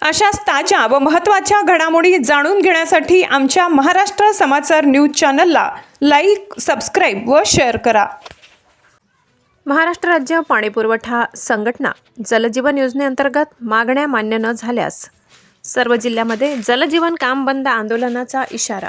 अशाच ताज्या व महत्त्वाच्या घडामोडी जाणून घेण्यासाठी आमच्या महाराष्ट्र समाचार न्यूज चॅनलला लाईक, सबस्क्राईब व शेअर करा. महाराष्ट्र राज्य पाणीपुरवठा संघटना जलजीवन योजनेअंतर्गत मागण्या मान्य न झाल्यास सर्व जिल्ह्यामध्ये जलजीवन काम बंद आंदोलनाचा इशारा.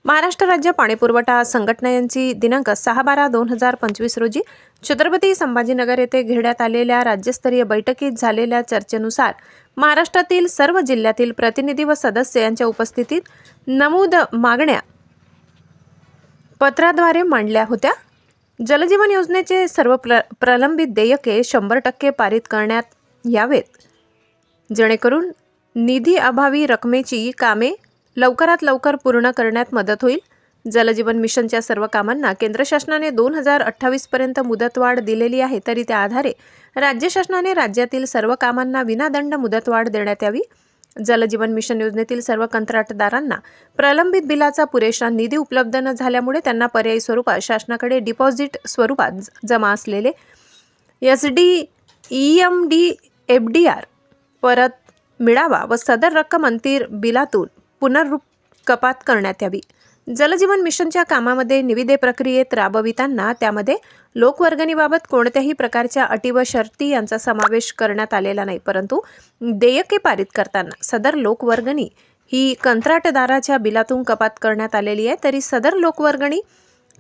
महाराष्ट्र राज्य पाणीपुरवठा संघटना यांची दिनांक 6/12/2025 रोजी छत्रपती संभाजीनगर येथे घेण्यात आलेल्या राज्यस्तरीय बैठकीत झालेल्या चर्चेनुसार महाराष्ट्रातील सर्व जिल्ह्यातील प्रतिनिधी व सदस्य यांच्या उपस्थितीत नमूद मागण्या पत्राद्वारे मांडल्या होत्या. जलजीवन योजनेचे सर्व प्रलंबित देयके 100% पारित करण्यात यावेत, जेणेकरून निधी अभावी रकमेची कामे लवकरात लवकर पूर्ण करण्यात मदत होईल. जलजीवन मिशनच्या सर्व कामांना केंद्र शासनाने 2028 पर्यंत मुदतवाढ दिलेली आहे, तरी त्या आधारे राज्य शासनाने राज्यातील सर्व कामांना विनादंड मुदतवाढ देण्यात यावी. जलजीवन मिशन योजनेतील सर्व कंत्राटदारांना प्रलंबित बिलाचा पुरेसा निधी उपलब्ध न झाल्यामुळे त्यांना पर्यायी स्वरूपात शासनाकडे डिपॉझिट स्वरूपात जमा असलेले EMD FDR परत मिळावा व सदर रक्कम अंतिम बिलातून पुनर्रूप कपात करण्यात यावी. जलजीवन मिशनच्या कामामध्ये निविदे प्रक्रियेत राबविताना त्यामध्ये लोकवर्गणीबाबत कोणत्याही प्रकारच्या अटी व शर्ती यांचा समावेश करण्यात आलेला नाही, परंतु देयके पारित करताना सदर लोकवर्गणी ही कंत्राटदाराच्या बिलातून कपात करण्यात आलेली आहे, तरी सदर लोकवर्गणी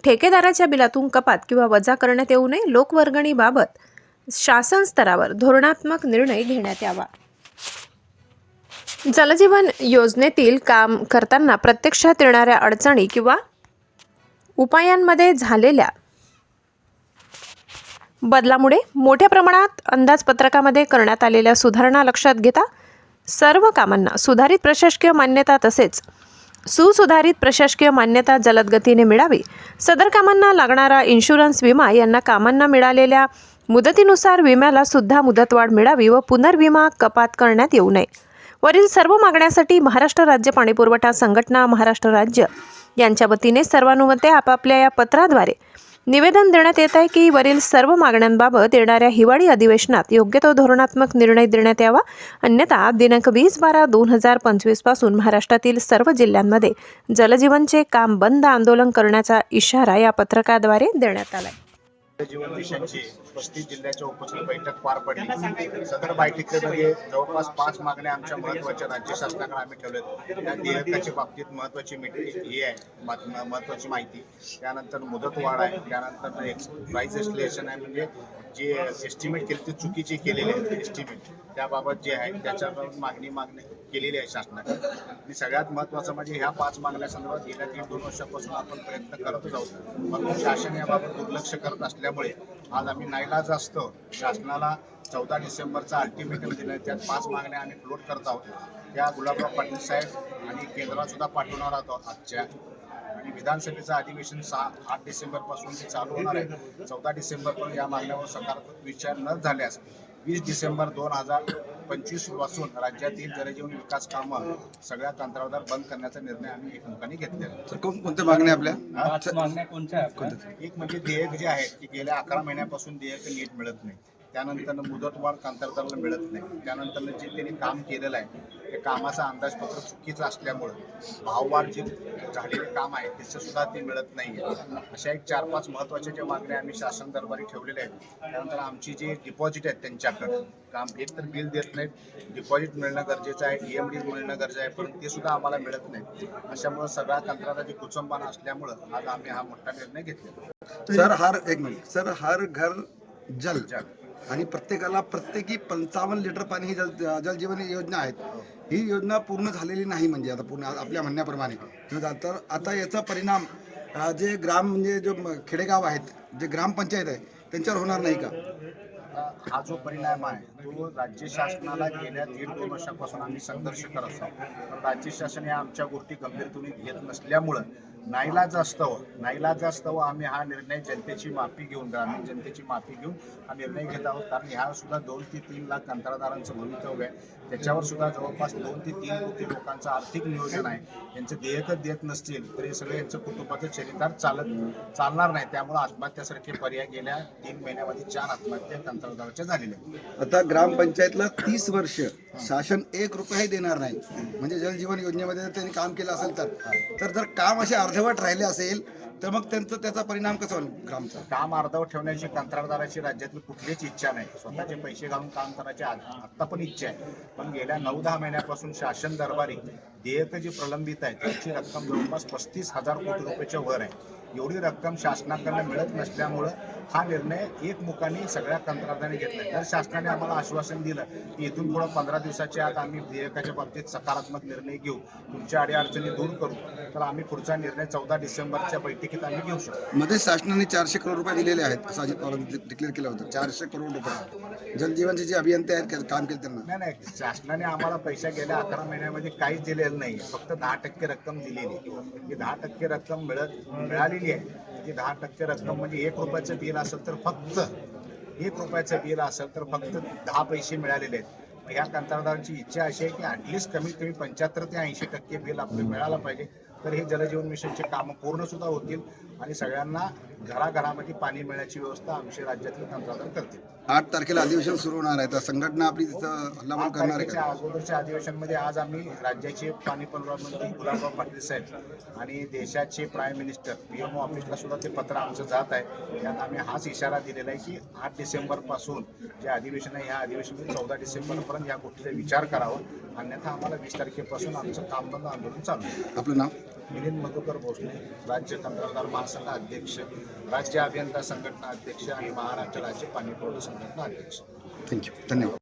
ठेकेदाराच्या बिलातून कपात किंवा वजा करण्यात येऊ नये. लोकवर्गणीबाबत शासन स्तरावर धोरणात्मक निर्णय घेण्यात यावा. जलजीवन योजनेतील काम करताना प्रत्यक्षात येणाऱ्या अडचणी किंवा उपायांमध्ये झालेल्या बदलामुळे मोठ्या प्रमाणात अंदाजपत्रकामध्ये करण्यात आलेल्या सुधारणा लक्षात घेता सर्व कामांना सुधारित प्रशासकीय मान्यता तसेच सुधारित प्रशासकीय मान्यता जलद गतीने मिळावी. सदर कामांना लागणारा इन्शुरन्स विमा यांना कामांना मिळालेल्या मुदतीनुसार विम्याला सुद्धा मुदतवाढ मिळावी व पुनर्विमा कपात करण्यात येऊ नये. वरील सर्व मागण्यासाठी महाराष्ट्र राज्य पाणीपुरवठा संघटना महाराष्ट्र राज्य यांच्या वतीने सर्वानुमते आपापल्या या पत्राद्वारे निवेदन देण्यात येत आहे की वरील सर्व मागण्यांबाबत येणाऱ्या हिवाळी अधिवेशनात योग्य तो धोरणात्मक निर्णय देण्यात यावा. अन्यथा दिनांक 20/12/2025 पासून महाराष्ट्रातील सर्व जिल्ह्यांमध्ये जलजीवनचे काम बंद आंदोलन करण्याचा इशारा या पत्रकाद्वारे देण्यात आला. जलजीवन मिशनची 35 जिल्ह्याच्या उपस्थित बैठक पार पडली. सदर बैठकीमध्ये जवळपास 5 मागण्या आमच्या महत्त्वाच्या राज्य शासनाकडे आम्ही ठेवल्यात. त्या देयकाच्या बाबतीत महत्त्वाची ही आहे, महत्त्वाची माहिती. त्यानंतर मुदतवाढ आहे, त्यानंतर प्राइस एस्टिमेशन आहे, म्हणजे जे एस्टिमेट केले ते चुकीचे केलेले आहेत एस्टिमेट, त्याबाबत जे आहे त्याच्याबाबत मागणी केलेली आहे शासनाकडे. आणि सगळ्यात महत्त्वाचं म्हणजे ह्या 5 मागण्यासंदर्भात गेल्या 1-2 वर्षापासून आपण प्रयत्न करतच आहोत, परंतु शासन याबाबत दुर्लक्ष करत असल्यामुळे आज आम्ही नाईलाज असतो शासनाला 14 डिसेंबरचा अल्टिमेटम दिला. त्यात 5 मागण्या आम्ही फ्लोट करत आहोत. त्या गुलाबराव पाटील साहेब आणि केंद्रात सुद्धा पाठवणार आहोत आजच्या. आणि विधानसभेचं अधिवेशन 8 डिसेंबरपासून ते चालू होणार आहे. 14 डिसेंबरपर्यंत या मागण्यावर सकारात्मक विचार न झाल्यास 20 डिसेंबर 2025 पासून राज्यातील जलजीवन विकास कामं सगळ्या कंत्राटदार बंद करण्याचा निर्णय आम्ही एकमुखाने घेतलेला आहे. कोणत्या मागण्या आपल्या? मागण्या कोणत्या? एक म्हणजे देयक जे आहे की गेल्या 11 महिन्यापासून देयक नीट मिळत नाही. त्यानंतर मुदतवाढ कंत्राटदाराला मिळत नाही. त्यानंतर जे त्यांनी काम केलेलं आहे ते कामाचा अंदाजपत्र चुकीचं असल्यामुळं भाववाढ जे झालेले काम आहे त्याचं सुद्धा ते मिळत नाही आहे. अशा एक 4-5 महत्त्वाच्या ज्या मागण्या आम्ही शासन दरबारी ठेवलेल्या आहेत. त्यानंतर आमची जे डिपॉझिट आहेत त्यांच्याकडं काम एक तर बिल देत नाहीत, डिपॉझिट मिळणं गरजेचं आहे, EMD मिळणं गरजेचं आहे, परंतु ते सुद्धा आम्हाला मिळत नाही. अशामुळं सगळ्या कंत्राटाची कुचंबना असल्यामुळं आज आम्ही हा मोठा निर्णय घेतलेला. सर हर घर जल आणि प्रत्येकाला प्रत्येकी 55 लिटर पाणी ही जलजीवन योजना आहेत. ही योजना पूर्ण झालेली नाही, म्हणजे आता पूर्ण आपल्या म्हणण्याप्रमाणे. तर आता याचा परिणाम जे म्हणजे जो खेडेगाव आहेत, जे ग्रामपंचायत आहे त्यांच्यावर होणार नाही का? हा जो परिणाम आहे तो राज्य शासनाला गेल्या 1-2 वर्षापासून आम्ही संघर्ष करत असतो, पण राज्य शासन या आमच्या गोष्टी गंभीरतेने घेत नसल्यामुळं नाईलाज असतं आम्ही हा निर्णय जनतेची माफी घेऊन, ग्रामीण जनतेची माफी घेऊन हा निर्णय घेत आहोत. कारण ह्या सुद्धा 2 ते 3 लाख कंत्राटदारांचं भवितव्य आहे. त्याच्यावर सुद्धा जवळपास 2 ते 3 कोटी लोकांचं आर्थिक नियोजन आहे. यांचं देयकच देत नसतील तर हे सगळे यांचं कुटुंबाचं चरितार्थ चालणार नाही. त्यामुळे आत्महत्यासारखे पर्याय गेल्या 3 महिन्यामध्ये 4 आत्महत्या कंत्राटदाराच्या झालेल्या आहेत. आता ग्रामपंचायतला 30 वर्ष शासन 1 रुपयाही देणार नाही. म्हणजे जल जीवन योजनेमध्ये जर त्यांनी काम केलं असेल तर जर काम असे अर्धवट राहिले असेल तर मग त्याचा परिणाम कसा होईल ग्रामचा? काम अर्धवट ठेवण्याची कंत्राटदाराची राज्यातली कुठलीच इच्छा नाही. स्वतःचे पैसे घालून काम करण्याची आत्ता पण इच्छा आहे. पण गेल्या 9-10 महिन्यापासून शासन दरबारी देयक जी प्रलंबित आहे त्याची रक्कम जवळपास 35,000 कोटी रुपयाच्या वर आहे. एवढी रक्कम शासनाकडनं मिळत नसल्यामुळं हा निर्णय एकमुखाने सगळ्या कंत्राटदारांनी घेतला. तर शासनाने आम्हाला आश्वासन दिलं की इथून पुढे 15 दिवसाच्या आत आम्ही देयकाच्या बाबतीत सकारात्मक निर्णय घेऊ, तुमच्या अडीअडचणी दूर करू. तर आम्ही पुढचा निर्णय 14 डिसेंबरच्या बैठकीत आम्ही घेऊ शकतो. मध्ये शासनाने 400 करोड रुपये दिलेले आहेत असं अजित पवारांनी डिक्लेअर केलं होतं. 400 करोड रुपये जलजीवनचे जे अभियंते आहेत काम केले त्यांना. नाही, शासनाने आम्हाला पैसा गेल्या 11 महिन्यामध्ये काहीच दिलेलं नाही. फक्त 10% रक्कम दिलेली. ही 10% रक्कम मिळालेली आहे. ती 10% रक्कम म्हणजे 1 रुपयाचं बिल असेल तर फक्त 1 रुपयाचं बिल असेल तर फक्त 10 पैसे मिळालेले आहेत. ह्या कंत्राटदारांची इच्छा अशी आहे की ॲटलिस्ट कमीत कमी 75 ते 80% बिल आपलं मिळालं पाहिजे. तर हे जलजीवन मिशनचे कामं पूर्ण सुद्धा होतील आणि सगळ्यांना घराघरामध्ये पाणी मिळण्याची व्यवस्था आमच्या राज्यातील कंत्राटदार करतील. 8 तारखेला अधिवेशन सुरू होणार आहे. तर संघटना आपली तिथं हल्लाबोल करणार आहे का? अगोदरच्या अधिवेशनामध्ये आज आम्ही राज्याचे पाणी पुरवठा मंत्री गुलाबराव पाटील साहेब आणि देशाचे प्राईम मिनिस्टर PMO ऑफिसला सुद्धा ते पत्र आमचं जात आहे. त्यात आम्ही हाच इशारा दिलेला आहे की 8 डिसेंबरपासून जे अधिवेशन आहे ह्या अधिवेशनामध्ये 14 डिसेंबरपर्यंत या गोष्टीचा विचार करावा. अन्यथा आम्हाला 20 तारखेपासून आमचं काम बंद आंदोलन चालू आहे. आपलं नाव? मिलिंद मधुकर भोसले, राज्य कंत्राटदार महासंघ अध्यक्ष, राज्य अभियंता संघटना अध्यक्ष आणि महाराष्ट्र राज्य पाणी पुरवठा संघटना अध्यक्ष. थँक्यू. धन्यवाद.